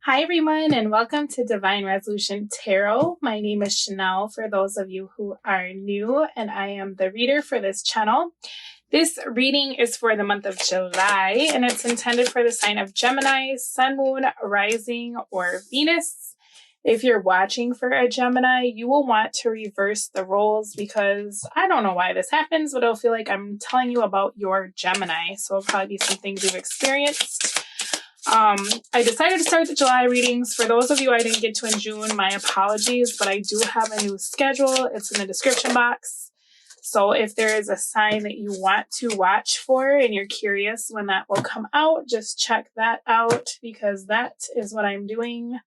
Hi, everyone, and welcome to Divine Resolution Tarot. My name is Chanel for those of you who are new, and I am the reader for this channel. This reading is for the month of July, and it's intended for the sign of Gemini, Sun, Moon, Rising, or Venus. If you're watching for a Gemini, you will want to reverse the roles because I don't know why this happens, but it'll feel like I'm telling you about your Gemini. So it'll probably be some things you've experienced. I decided to start the July readings. For those of you I didn't get to in June, my apologies, but I do have a new schedule. It's in the description box. So if there is a sign that you want to watch for and you're curious when that will come out, just check that out because that is what I'm doing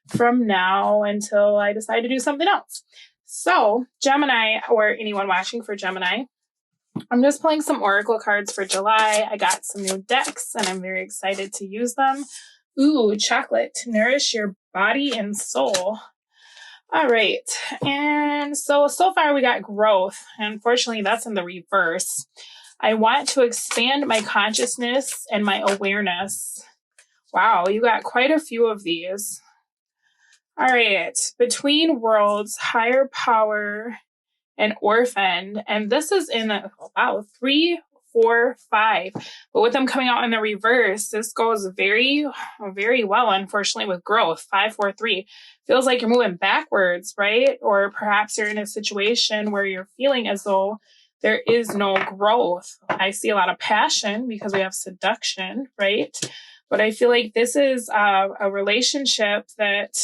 from now until I decide to do something else. So Gemini, or anyone watching for Gemini, I'm just pulling some oracle cards for July. I got some new decks and I'm very excited to use them. Ooh, chocolate to nourish your body and soul. All right. And so far we got growth. Unfortunately, that's in the reverse. I want to expand my consciousness and my awareness. Wow, you got quite a few of these. All right. Between worlds, higher power, and orphaned, and this is in 3, 4, 5, but with them coming out in the reverse, this goes very, very well. Unfortunately, with growth, 5, 4, 3 feels like you're moving backwards, right? Or perhaps you're in a situation where you're feeling as though there is no growth. I see a lot of passion because we have seduction, right? But I feel like this is a relationship that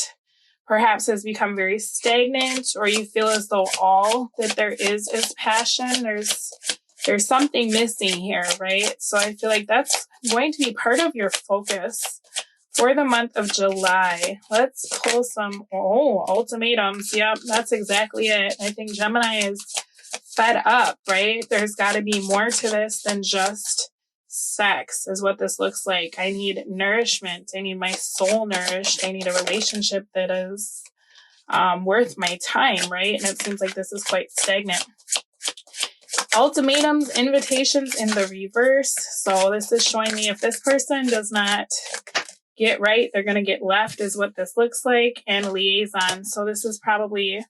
perhaps has become very stagnant, or you feel as though all that there is passion. There's something missing here, right? So I feel like that's going to be part of your focus for the month of July. Let's pull some, ultimatums. Yep, that's exactly it. I think Gemini is fed up, right? There's got to be more to this than just sex is what this looks like. I need nourishment. I need my soul nourished. I need a relationship that is worth my time, right? And it seems like this is quite stagnant. Ultimatums, invitations in the reverse. So this is showing me if this person does not get right, they're going to get left is what this looks like. And liaison. So this is probably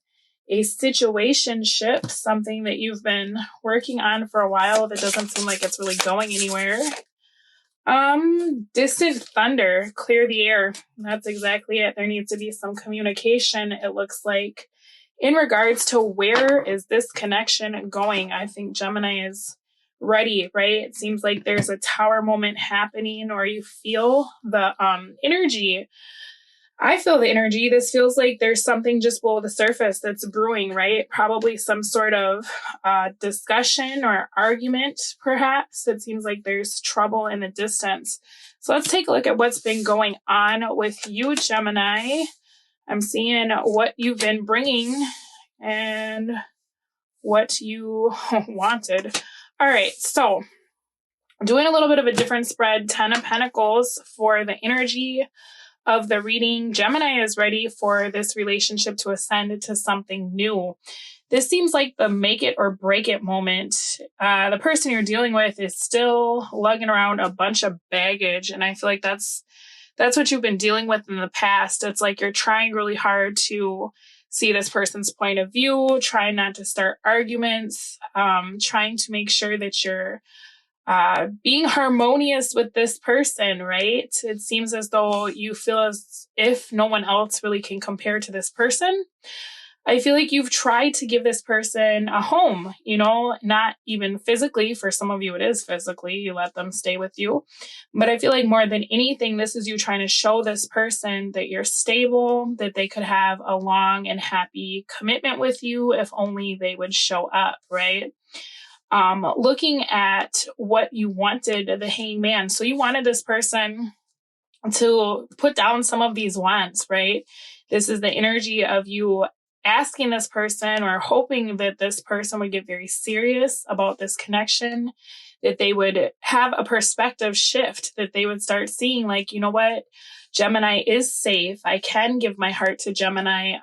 a situationship, something that you've been working on for a while that doesn't seem like it's really going anywhere. Distant thunder, clear the air. That's exactly it. There needs to be some communication, it looks like, in regards to where is this connection going. I think Gemini is ready, right? It seems like there's a tower moment happening, or you feel the energy. I feel the energy. This feels like there's something just below the surface that's brewing, right? Probably some sort of discussion or argument, perhaps. It seems like there's trouble in the distance. So let's take a look at what's been going on with you, Gemini. I'm seeing what you've been bringing and what you wanted. All right, so doing a little bit of a different spread, 10 of Pentacles for the energy of the reading. Gemini is ready for this relationship to ascend into something new. This seems like the make it or break it moment. The person you're dealing with is still lugging around a bunch of baggage, and I feel like that's what you've been dealing with in the past. It's like you're trying really hard to see this person's point of view, trying not to start arguments, trying to make sure that you're being harmonious with this person, right? It seems as though you feel as if no one else really can compare to this person. I feel like you've tried to give this person a home, not even physically. For some of you, it is physically. You let them stay with you. But I feel like more than anything, this is you trying to show this person that you're stable, that they could have a long and happy commitment with you if only they would show up, right? Looking at what you wanted, the hangman. So you wanted this person to put down some of these wants, right? This is the energy of you asking this person or hoping that this person would get very serious about this connection, that they would have a perspective shift, that they would start seeing like, you know what, Gemini is safe. I can give my heart to Gemini.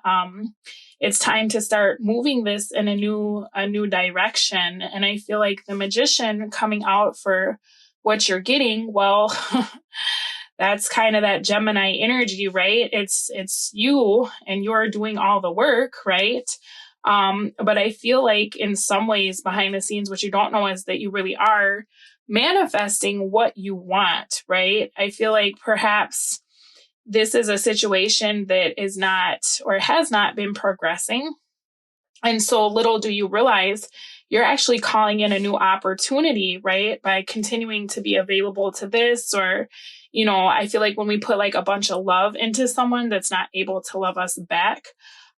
It's time to start moving this in a new direction. And I feel like the Magician coming out for what you're getting, well, That's kind of that Gemini energy, right? It's you and you're doing all the work, right? But I feel like in some ways behind the scenes, what you don't know is that you really are manifesting what you want, right? I feel like perhaps this is a situation that is not or has not been progressing. And so little do you realize you're actually calling in a new opportunity, right? By continuing to be available to this, or, you know, I feel like when we put like a bunch of love into someone that's not able to love us back,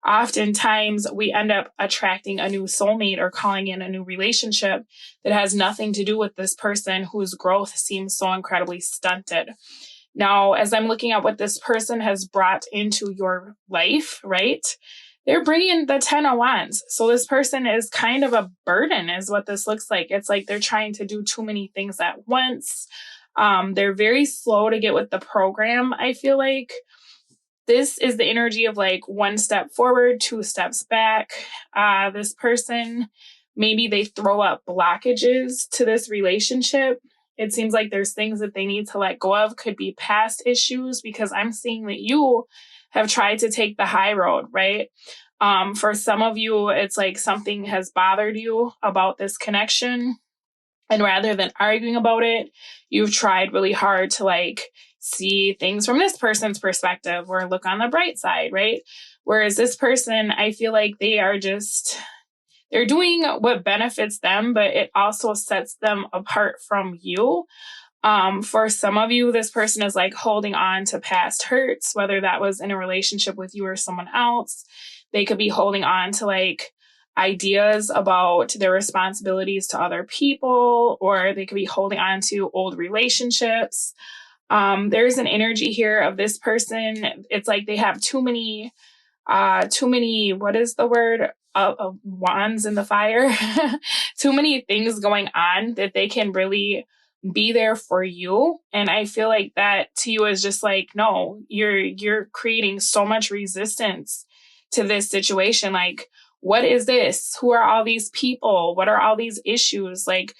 oftentimes we end up attracting a new soulmate or calling in a new relationship that has nothing to do with this person whose growth seems so incredibly stunted. Now, as I'm looking at what this person has brought into your life, right? They're bringing the 10 of Wands. So this person is kind of a burden is what this looks like. It's like they're trying to do too many things at once. They're very slow to get with the program, I feel like. This is the energy of like one step forward, two steps back. This person, maybe they throw up blockages to this relationship. It seems like there's things that they need to let go of, could be past issues, because I'm seeing that you have tried to take the high road, right? For some of you, it's like something has bothered you about this connection. And rather than arguing about it, you've tried really hard to like see things from this person's perspective or look on the bright side, right? Whereas this person, I feel like they're doing what benefits them, but it also sets them apart from you. For some of you, this person is like holding on to past hurts, whether that was in a relationship with you or someone else. They could be holding on to like ideas about their responsibilities to other people, or they could be holding on to old relationships. There's an energy here of this person. It's like they have too many, what is the word? Wands in the fire. Too many things going on that they can really be there for you. And I feel like that to you is just like, no, you're creating so much resistance to this situation. Like, what is this? Who are all these people? What are all these issues? Like,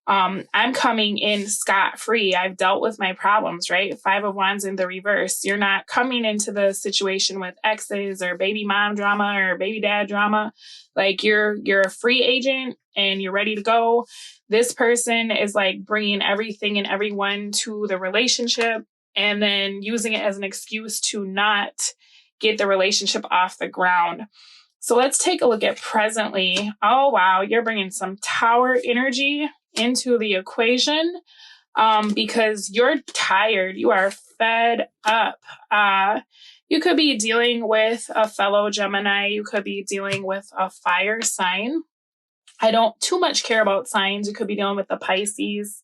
I'm coming in scot-free. I've dealt with my problems, right? 5 of Wands in the reverse. You're not coming into the situation with exes or baby mom drama or baby dad drama. Like you're a free agent and you're ready to go. This person is like bringing everything and everyone to the relationship and then using it as an excuse to not get the relationship off the ground. So let's take a look at presently. Oh, wow. You're bringing some Tower energy into the equation because you're tired. You are fed up. You could be dealing with a fellow Gemini. You could be dealing with a fire sign. I don't too much care about signs. You could be dealing with a Pisces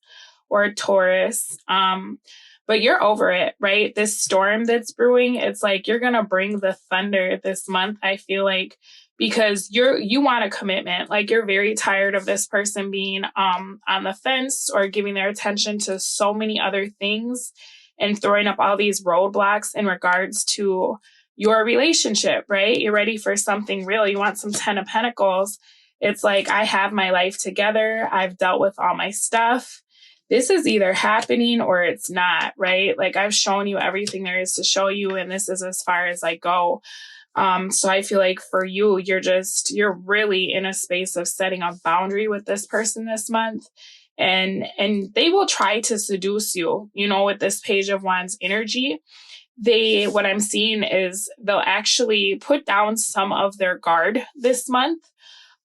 or a Taurus. But you're over it, right? This storm that's brewing, it's like you're going to bring the thunder this month, I feel like, because you want a commitment. Like you're very tired of this person being on the fence or giving their attention to so many other things and throwing up all these roadblocks in regards to your relationship, right? You're ready for something real. You want some 10 of Pentacles. It's like, I have my life together. I've dealt with all my stuff. This is either happening or it's not, right? Like I've shown you everything there is to show you, and this is as far as I go. So I feel like for you, you're really in a space of setting a boundary with this person this month. And they will try to seduce you, you know, with this Page of Wands energy. What I'm seeing is they'll actually put down some of their guard this month.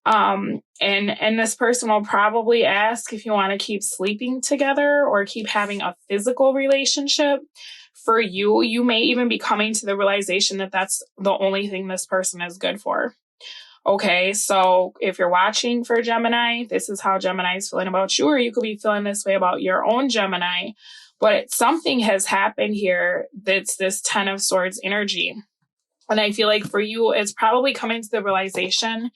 And this person will probably ask if you want to keep sleeping together or keep having a physical relationship. For you, you may even be coming to the realization that that's the only thing this person is good for. Okay, so if you're watching for Gemini, this is how Gemini is feeling about you, or you could be feeling this way about your own Gemini. But something has happened here that's this 10 of Swords energy. And I feel like for you, it's probably coming to the realization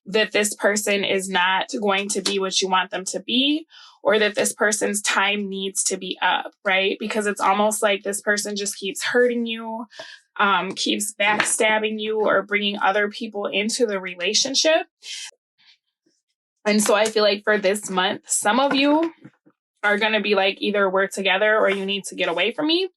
that this person is not going to be what you want them to be, or that this person's time needs to be up, right? Because it's almost like this person just keeps hurting you, keeps backstabbing you, or bringing other people into the relationship. And so I feel like for this month, some of you are going to be like, either we're together or you need to get away from me.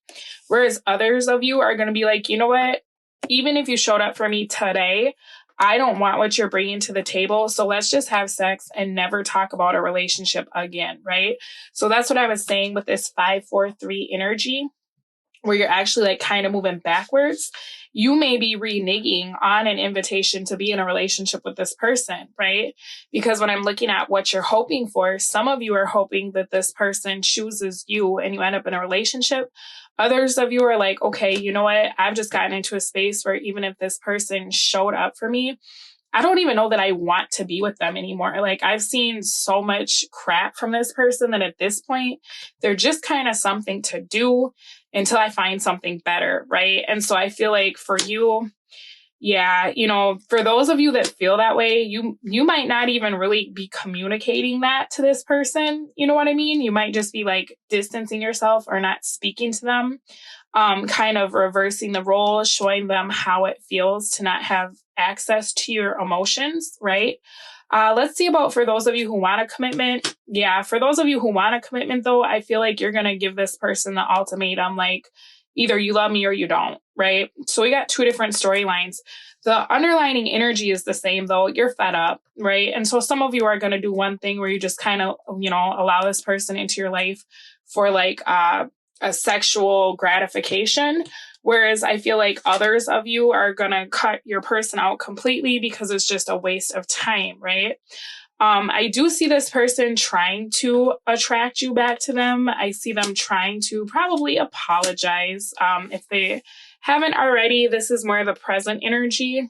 Whereas others of you are going to be like, you know what? Even if you showed up for me today, I don't want what you're bringing to the table. So let's just have sex and never talk about a relationship again, right? So that's what I was saying with this 5-4-3 energy, where you're actually like kind of moving backwards. You may be reneging on an invitation to be in a relationship with this person, right? Because when I'm looking at what you're hoping for, some of you are hoping that this person chooses you and you end up in a relationship. Others of you are like, okay, you know what? I've just gotten into a space where even if this person showed up for me, I don't even know that I want to be with them anymore. Like, I've seen so much crap from this person that at this point, they're just kind of something to do until I find something better, right? And so I feel like for you, yeah, you know, for those of you that feel that way, you might not even really be communicating that to this person. You know what I mean? You might just be like distancing yourself or not speaking to them, kind of reversing the role, showing them how it feels to not have access to your emotions, right? Let's see about for those of you who want a commitment. Yeah, for those of you who want a commitment, though, I feel like you're going to give this person the ultimatum, like, either you love me or you don't, right? So we got two different storylines. The underlining energy is the same, though. You're fed up, right? And so some of you are going to do one thing where you just kind of, you know, allow this person into your life for like a sexual gratification. Whereas I feel like others of you are going to cut your person out completely because it's just a waste of time, right? I do see this person trying to attract you back to them. I see them trying to probably apologize. If they haven't already, this is more of the present energy.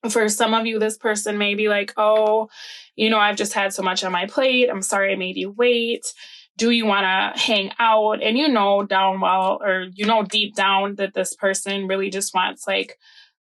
For some of you, this person may be like, oh, you know, I've just had so much on my plate. I'm sorry I made you wait. Do you want to hang out? And you know down well, or you know deep down that this person really just wants like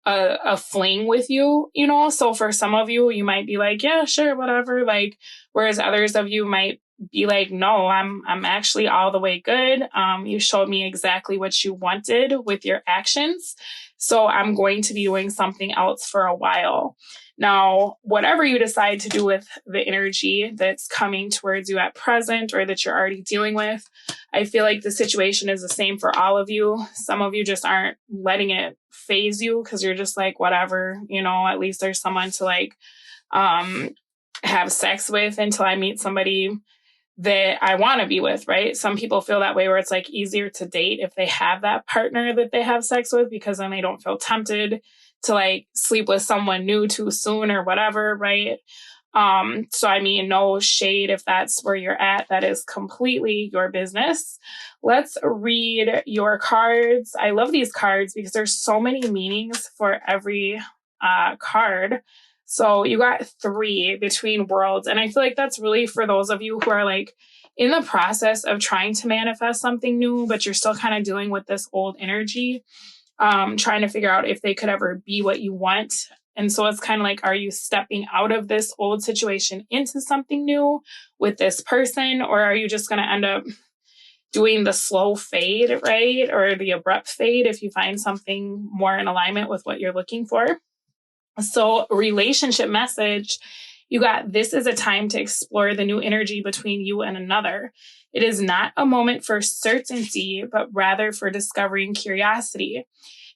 a fling with you, you know? So for some of you, you might be like, yeah, sure, whatever. Like, whereas others of you might be like, no, I'm actually all the way good. You showed me exactly what you wanted with your actions. So I'm going to be doing something else for a while. Now, whatever you decide to do with the energy that's coming towards you at present or that you're already dealing with, I feel like the situation is the same for all of you. Some of you just aren't letting it phase you because you're just like, whatever, you know, at least there's someone to like have sex with until I meet somebody that I want to be with, right? Some people feel that way where it's like easier to date if they have that partner that they have sex with because then they don't feel tempted to like sleep with someone new too soon or whatever, right? So I mean, no shade if that's where you're at. That is completely your business. Let's read your cards. I love these cards because there's so many meanings for every card. So you got 3 between worlds. And I feel like that's really for those of you who are like in the process of trying to manifest something new, but you're still kind of dealing with this old energy, trying to figure out if they could ever be what you want. And so it's kind of like, are you stepping out of this old situation into something new with this person? Or are you just going to end up doing the slow fade, right? Or the abrupt fade if you find something more in alignment with what you're looking for? So relationship message, you got, this is a time to explore the new energy between you and another. It is not a moment for certainty, but rather for discovery and curiosity.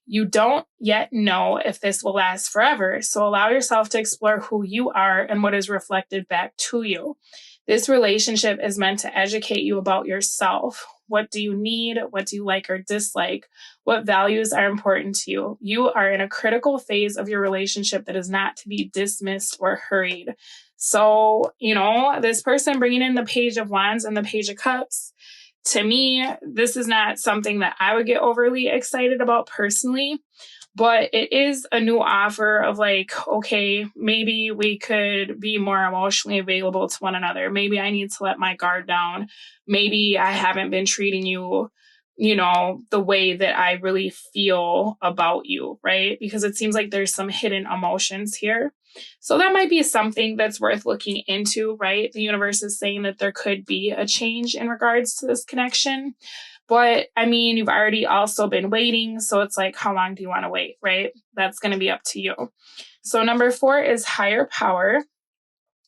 You don't yet know if this will last forever, so allow yourself to explore who you are and what is reflected back to you. This relationship is meant to educate you about yourself. What do you need? What do you like or dislike? What values are important to you? You are in a critical phase of your relationship that is not to be dismissed or hurried. So, you know, this person bringing in the Page of Wands and the Page of Cups, to me, this is not something that I would get overly excited about personally, but it is a new offer of like, okay, maybe we could be more emotionally available to one another. Maybe I need to let my guard down. Maybe I haven't been treating you, you know, the way that I really feel about you, right? Because it seems like there's some hidden emotions here. So that might be something that's worth looking into, right? The universe is saying that there could be a change in regards to this connection. But I mean, you've already also been waiting. So it's like, how long do you want to wait, right? That's going to be up to you. So number 4 is higher power.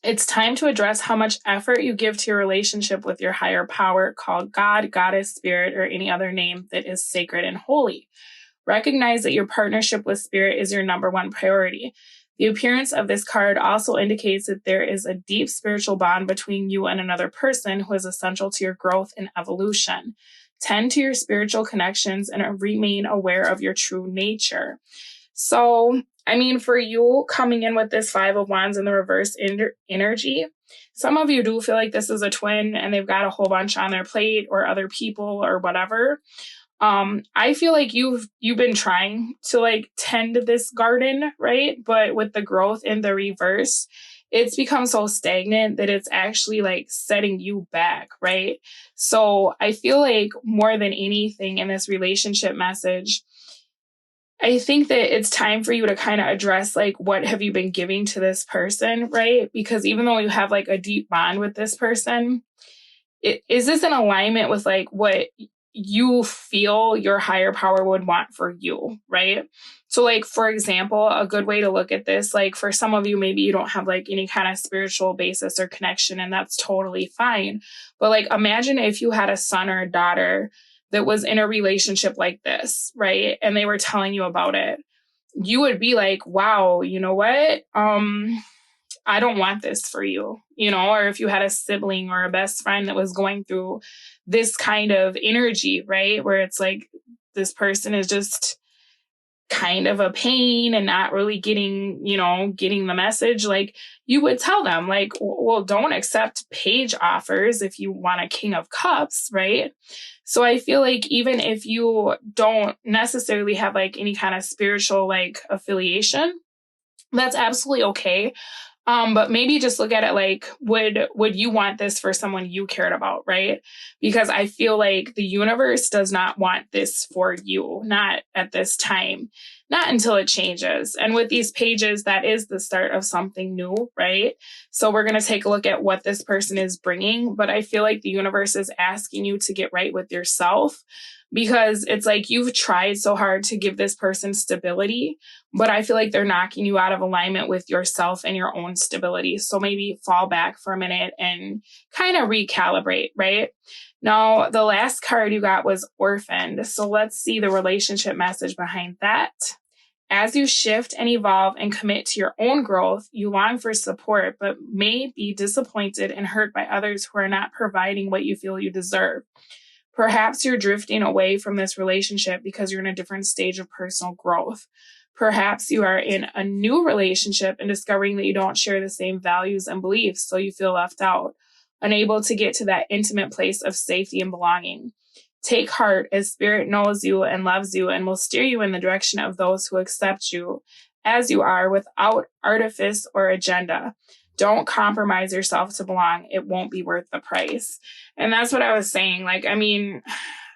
It's time to address how much effort you give to your relationship with your higher power, called God, Goddess, Spirit, or any other name that is sacred and holy. Recognize that your partnership with Spirit is your number one priority. The appearance of this card also indicates that there is a deep spiritual bond between you and another person who is essential to your growth and evolution. Tend to your spiritual connections and remain aware of your true nature. So, I mean, for you coming in with this Five of Wands in the reverse energy, some of you do feel like this is a twin and they've got a whole bunch on their plate, or other people or whatever. I feel like you've been trying to like tend this garden, right? But with the growth in the reverse, it's become so stagnant that it's actually like setting you back, right? So I feel like more than anything in this relationship message, I think that it's time for you to kind of address like, what have you been giving to this person, right? Because even though you have like a deep bond with this person, is this in alignment with like what you feel your higher power would want for you, right? So like, for example, a good way to look at this, like for some of you, maybe you don't have like any kind of spiritual basis or connection, and that's totally fine. But like, imagine if you had a son or a daughter that was in a relationship like this, right? And they were telling you about it. You would be like, wow, you know what? I don't want this for you, or if you had a sibling or a best friend that was going through this kind of energy, right? Where it's like, this person is just kind of a pain and not really getting the message. Like, you would tell them like, well, don't accept page offers if you want a King of Cups, right? So I feel like even if you don't necessarily have like any kind of spiritual like affiliation, that's absolutely okay. But maybe just look at it like, would you want this for someone you cared about, right? Because I feel like the universe does not want this for you, not at this time, not until it changes. And with these pages, that is the start of something new, right? So we're going to take a look at what this person is bringing, but I feel like the universe is asking you to get right with yourself, because it's like you've tried so hard to give this person stability, but I feel like they're knocking you out of alignment with yourself and your own stability. So maybe fall back for a minute and kind of recalibrate, right? Now, the last card you got was Orphaned. So let's see the relationship message behind that. As you shift and evolve and commit to your own growth, you long for support, but may be disappointed and hurt by others who are not providing what you feel you deserve. Perhaps you're drifting away from this relationship because you're in a different stage of personal growth. Perhaps you are in a new relationship and discovering that you don't share the same values and beliefs, so you feel left out, unable to get to that intimate place of safety and belonging. Take heart, as Spirit knows you and loves you and will steer you in the direction of those who accept you as you are without artifice or agenda. Don't compromise yourself to belong. It won't be worth the price. And that's what I was saying. Like, I mean,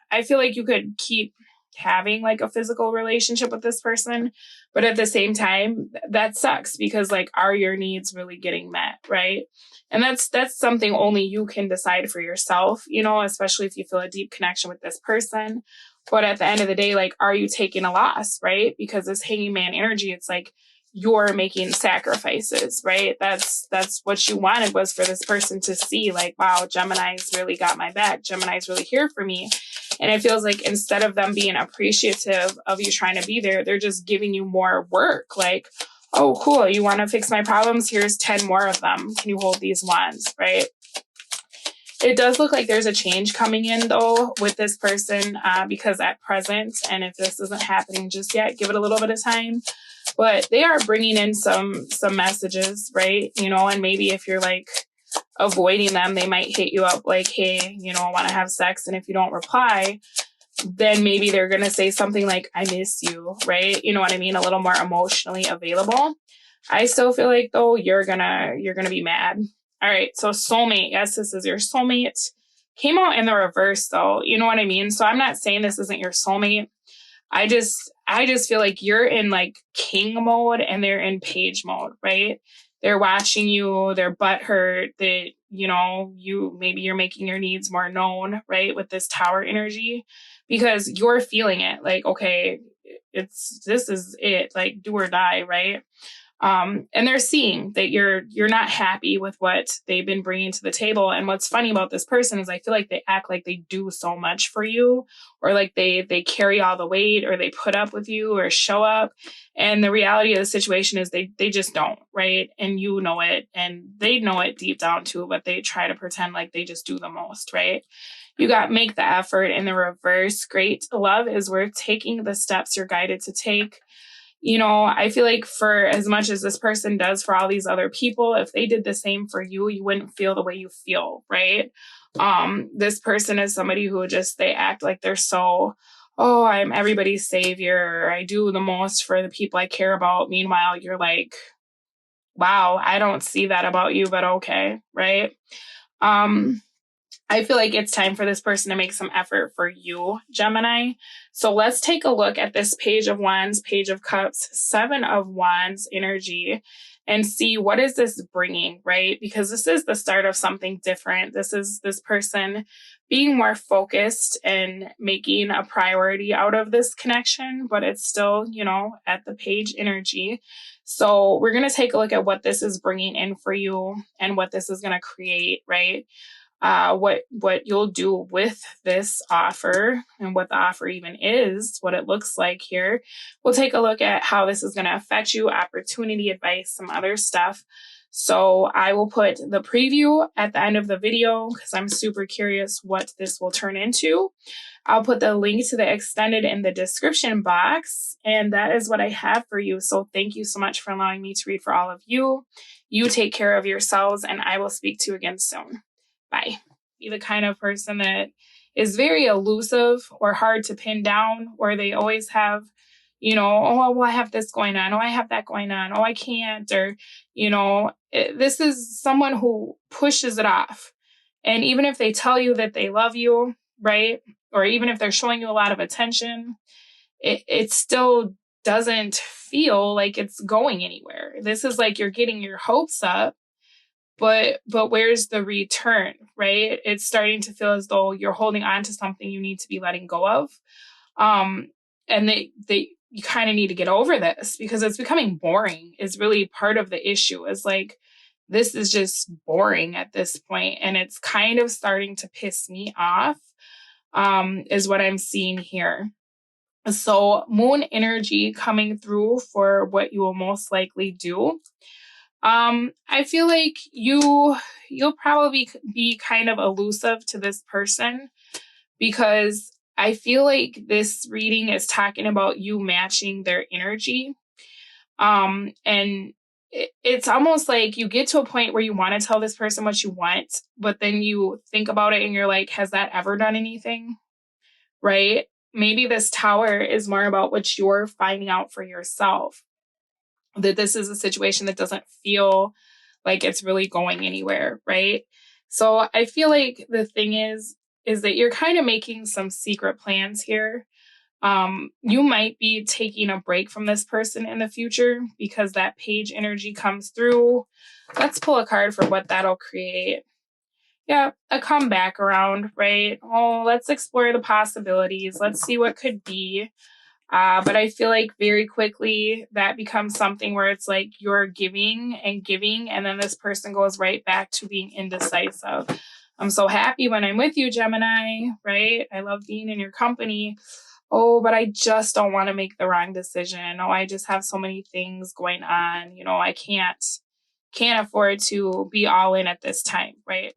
I feel like you could keep having like a physical relationship with this person, but at the same time, that sucks, because like, are your needs really getting met, right? And that's something only you can decide for yourself, especially if you feel a deep connection with this person. But at the end of the day, like, are you taking a loss, right? Because this hanging man energy, it's like you're making sacrifices, right? That's what you wanted, was for this person to see like, wow, Gemini's really got my back. Gemini's really here for me. And it feels like instead of them being appreciative of you trying to be there, they're just giving you more work. Like, oh, cool, you want to fix my problems? Here's 10 more of them. Can you hold these wands, right? It does look like there's a change coming in, though, with this person, because at present, and if this isn't happening just yet, give it a little bit of time. But they are bringing in some messages, right? And maybe if you're like avoiding them, they might hit you up like, hey, I want to have sex. And if you don't reply, then maybe they're going to say something like, I miss you, right? You know what I mean? A little more emotionally available. I still feel like, though, you're gonna be mad. All right. So soulmate. Yes, this is your soulmate. Came out in the reverse, though. You know what I mean? So I'm not saying this isn't your soulmate. I just feel like you're in like king mode and they're in page mode, right? They're watching you, they're butthurt that, you're making your needs more known, right? With this tower energy, because you're feeling it like, okay, this is it, like do or die, right? And they're seeing that you're not happy with what they've been bringing to the table. And what's funny about this person is I feel like they act like they do so much for you, or like they carry all the weight, or they put up with you or show up. And the reality of the situation is they just don't, right? And you know it, and they know it deep down too, but they try to pretend like they just do the most, right? You got make the effort in the reverse. Great. Love is worth taking the steps you're guided to take. You know, I feel like for as much as this person does for all these other people, if they did the same for you, you wouldn't feel the way you feel, right? This person is somebody who just, they act like they're so, oh, I'm everybody's savior, or I do the most for the people I care about. Meanwhile, you're like, wow, I don't see that about you, but okay, right? I feel like it's time for this person to make some effort for you, Gemini. So let's take a look at this Page of Wands, Page of Cups, Seven of Wands energy, and see what is this bringing, right? Because this is the start of something different. This is this person being more focused and making a priority out of this connection, but it's still, you know, at the page energy. So we're going to take a look at what this is bringing in for you and what this is going to create, right? What you'll do with this offer and what the offer even is, what it looks like here. We'll take a look at how this is going to affect you, opportunity, advice, some other stuff. So I will put the preview at the end of the video because I'm super curious what this will turn into. I'll put the link to the extended in the description box, and that is what I have for you. So thank you so much for allowing me to read for all of you. You take care of yourselves, and I will speak to you again soon. Bye. Be the kind of person that is very elusive or hard to pin down, or they always have, you know, oh, well, I have this going on. Oh, I have that going on. Oh, I can't. Or, you know, this is someone who pushes it off. And even if they tell you that they love you, right? Or even if they're showing you a lot of attention, it still doesn't feel like it's going anywhere. This is like you're getting your hopes up, but where's the return, right? It's starting to feel as though you're holding on to something you need to be letting go of. And you kind of need to get over this because it's becoming boring is really part of the issue. Is like, this is just boring at this point, and it's kind of starting to piss me off, is what I'm seeing here. So moon energy coming through for what you will most likely do. I feel like you'll probably be kind of elusive to this person because I feel like this reading is talking about you matching their energy. And it's almost like you get to a point where you want to tell this person what you want, but then you think about it and you're like, has that ever done anything? Right? Maybe this Tower is more about what you're finding out for yourself. That this is a situation that doesn't feel like it's really going anywhere, right? So I feel like the thing is that you're kind of making some secret plans here. You might be taking a break from this person in the future because that page energy comes through. Let's pull a card for what that'll create. Yeah, a comeback around, right? Oh, let's explore the possibilities. Let's see what could be. But I feel like very quickly that becomes something where it's like you're giving, and then this person goes right back to being indecisive. I'm so happy when I'm with you, Gemini, right? I love being in your company. Oh, but I just don't want to make the wrong decision. Oh, I just have so many things going on. You know, I can't afford to be all in at this time, right?